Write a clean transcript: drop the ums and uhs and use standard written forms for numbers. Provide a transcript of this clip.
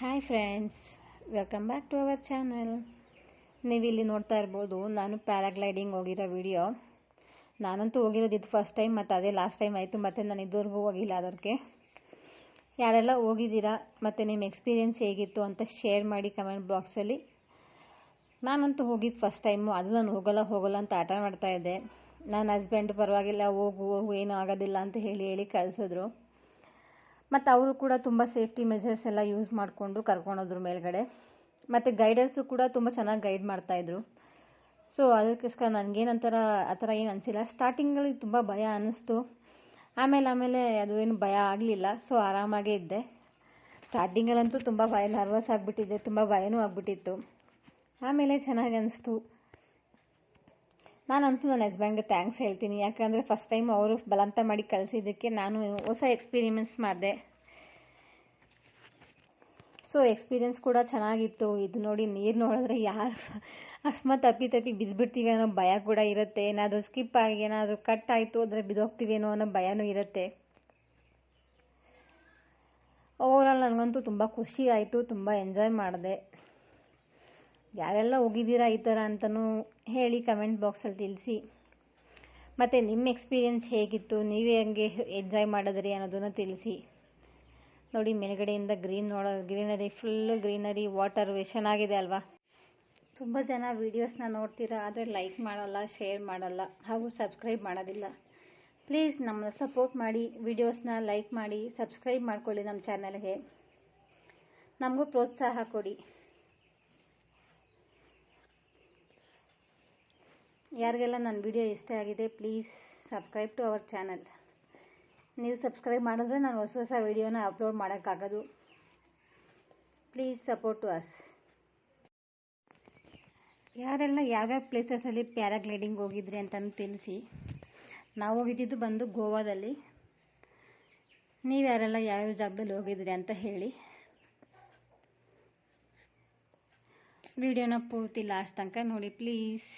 Hi friends, welcome back to our channel. ನೀವಿಲ್ಲಿ ನೋಡ್ತಾ ಇರ್ಬೋದು, ನಾನು ಪ್ಯಾರಾಗ್ಲೈಡಿಂಗ್ ಹೋಗಿರೋ ವಿಡಿಯೋ. ನಾನಂತೂ ಹೋಗಿರೋದು ಇದು ಫಸ್ಟ್ ಟೈಮ್, ಮತ್ತು ಅದೇ ಲಾಸ್ಟ್ ಟೈಮ್ ಆಯಿತು. ಮತ್ತು ನಾನು ಇದುವರೆಗೂ ಹೋಗಿಲ್ಲ ಅದಕ್ಕೆ. ಯಾರೆಲ್ಲ ಹೋಗಿದ್ದೀರಾ ಮತ್ತು ನಿಮ್ಮ ಎಕ್ಸ್ಪೀರಿಯೆನ್ಸ್ ಹೇಗಿತ್ತು ಅಂತ ಶೇರ್ ಮಾಡಿ ಕಮೆಂಟ್ ಬಾಕ್ಸಲ್ಲಿ. ನಾನಂತೂ ಹೋಗಿದ್ದು ಫಸ್ಟ್ ಟೈಮು. ಅದು ನಾನು ಹೋಗಲ್ಲ ಅಂತ ಆಟ ಮಾಡ್ತಾಯಿದ್ದೆ. ನನ್ನ ಹಸ್ಬೆಂಡ್ ಪರವಾಗಿಲ್ಲ, ಹೋಗು ಏನೂ ಆಗೋದಿಲ್ಲ ಅಂತ ಹೇಳಿ ಕಳಿಸಿದ್ರು. ಮತ್ತು ಅವರು ಕೂಡ ತುಂಬ ಸೇಫ್ಟಿ ಮೆಜರ್ಸ್ ಎಲ್ಲ ಯೂಸ್ ಮಾಡಿಕೊಂಡು ಕರ್ಕೊಂಡೋದ್ರು ಮೇಲ್ಗಡೆ. ಮತ್ತು ಗೈಡರ್ಸು ಕೂಡ ತುಂಬ ಚೆನ್ನಾಗಿ ಗೈಡ್ ಮಾಡ್ತಾಯಿದ್ರು. ಸೊ ಅದಕ್ಕೋಸ್ಕರ ನನಗೇನಂತರ ಆ ಥರ ಏನು ಅನಿಸಿಲ್ಲ. ಸ್ಟಾರ್ಟಿಂಗಲ್ಲಿ ತುಂಬ ಭಯ ಅನ್ನಿಸ್ತು. ಆಮೇಲೆ ಅದು ಏನು ಭಯ ಆಗಲಿಲ್ಲ. ಸೊ ಆರಾಮಾಗೇ ಇದ್ದೆ. ಸ್ಟಾರ್ಟಿಂಗಲ್ಲಂತೂ ತುಂಬ ನರ್ವಸ್ ಆಗಿಬಿಟ್ಟಿದ್ದೆ, ತುಂಬ ಭಯನೂ ಆಗಿಬಿಟ್ಟಿತ್ತು. ಆಮೇಲೆ ಚೆನ್ನಾಗಿ ಅನಿಸ್ತು. ನಾನಂತೂ ನನ್ನ ಹಸ್ಬೆಂಡ್ಗೆ ಥ್ಯಾಂಕ್ಸ್ ಹೇಳ್ತೀನಿ. ಯಾಕಂದರೆ ಫಸ್ಟ್ ಟೈಮ್ ಅವರು ಬಲವಂತ ಮಾಡಿ ಕಳಿಸಿದ್ದಕ್ಕೆ ನಾನು ಹೊಸ ಎಕ್ಸ್ಪೀರಿಮೆಂಟ್ಸ್ ಮಾಡಿದೆ. ಸೊ ಎಕ್ಸ್ಪೀರಿಯೆನ್ಸ್ ಕೂಡ ಚೆನ್ನಾಗಿತ್ತು. ಇದು ನೋಡಿ, ನೀರು ನೋಡಿದ್ರೆ ಯಾರು ಅಕಸ್ಮಾತ್ ತಪ್ಪಿ ಬಿದ್ದುಬಿಡ್ತೀವಿ ಅನ್ನೋ ಭಯ ಕೂಡ ಇರುತ್ತೆ. ಏನಾದರೂ ಸ್ಕಿಪ್ ಆಗಿ ಏನಾದರೂ ಕಟ್ ಆಯಿತು ಅಂದರೆ ಬಿದ್ದೋಗ್ತೀವೇನೋ ಅನ್ನೋ ಭಯನೂ ಇರುತ್ತೆ. ಓವರಾಲ್ ನನಗಂತೂ ತುಂಬ ಖುಷಿ ಆಯಿತು, ತುಂಬ ಎಂಜಾಯ್ ಮಾಡಿದೆ. ಯಾರೆಲ್ಲ ಹೋಗಿದ್ದೀರಾ ಈ ಥರ ಅಂತಲೂ ಹೇಳಿ ಕಮೆಂಟ್ ಬಾಕ್ಸಲ್ಲಿ ತಿಳಿಸಿ. ಮತ್ತು ನಿಮ್ಮ ಎಕ್ಸ್ಪೀರಿಯೆನ್ಸ್ ಹೇಗಿತ್ತು, ನೀವೇ ಹಂಗೆ ಎಂಜಾಯ್ ಮಾಡಿದ್ರಿ ಅನ್ನೋದನ್ನು ತಿಳಿಸಿ. ನೋಡಿ, ಮೇಲ್ಗಡೆಯಿಂದ ಗ್ರೀನರಿ, ಫುಲ್ಲು ಗ್ರೀನರಿ, ವಾಟರ್ ಎಷ್ಟು ಚೆನ್ನಾಗಿದೆ ಅಲ್ವಾ. ತುಂಬ ಜನ ವೀಡಿಯೋಸ್ನ ನೋಡ್ತೀರಾ, ಆದರೆ ಲೈಕ್ ಮಾಡಲ್ಲ, ಶೇರ್ ಮಾಡಲ್ಲ, ಹಾಗೂ ಸಬ್ಸ್ಕ್ರೈಬ್ ಮಾಡೋದಿಲ್ಲ. ಪ್ಲೀಸ್ ನಮ್ಮನ್ನ ಸಪೋರ್ಟ್ ಮಾಡಿ, ವೀಡಿಯೋಸ್ನ ಲೈಕ್ ಮಾಡಿ, ಸಬ್ಸ್ಕ್ರೈಬ್ ಮಾಡ್ಕೊಳ್ಳಿ ನಮ್ಮ ಚಾನಲ್ಗೆ. ನಮಗೂ ಪ್ರೋತ್ಸಾಹ ಕೊಡಿ. ಯಾರಿಗೆಲ್ಲ ನನ್ನ ವಿಡಿಯೋ ಇಷ್ಟ ಆಗಿದೆ, please subscribe to our channel. ನೀವು ಸಬ್ಸ್ಕ್ರೈಬ್ ಮಾಡಿದ್ರೆ ನಾನು ಹೊಸ ವಿಡಿಯೋನ ಅಪ್ಲೋಡ್ ಮಾಡೋಕ್ಕಾಗೋದು. Please support to us. ಯಾರೆಲ್ಲ ಯಾವ್ಯಾವ ಪ್ಲೇಸಸಲ್ಲಿ ಪ್ಯಾರಾಗ್ಲೈಡಿಂಗ್ ಹೋಗಿದ್ರಿ ಅಂತಲೂ ತಿಳಿಸಿ. ನಾವು ಹೋಗಿದ್ದು ಬಂದು ಗೋವಾದಲ್ಲಿ. ನೀವು ಯಾರೆಲ್ಲ ಯಾವ್ಯಾವ ಜಾಗದಲ್ಲಿ ಹೋಗಿದ್ರಿ ಅಂತ ಹೇಳಿ. ವಿಡಿಯೋನ ಪೂರ್ತಿ ಲಾಸ್ಟ್ ತನಕ ನೋಡಿ ಪ್ಲೀಸ್.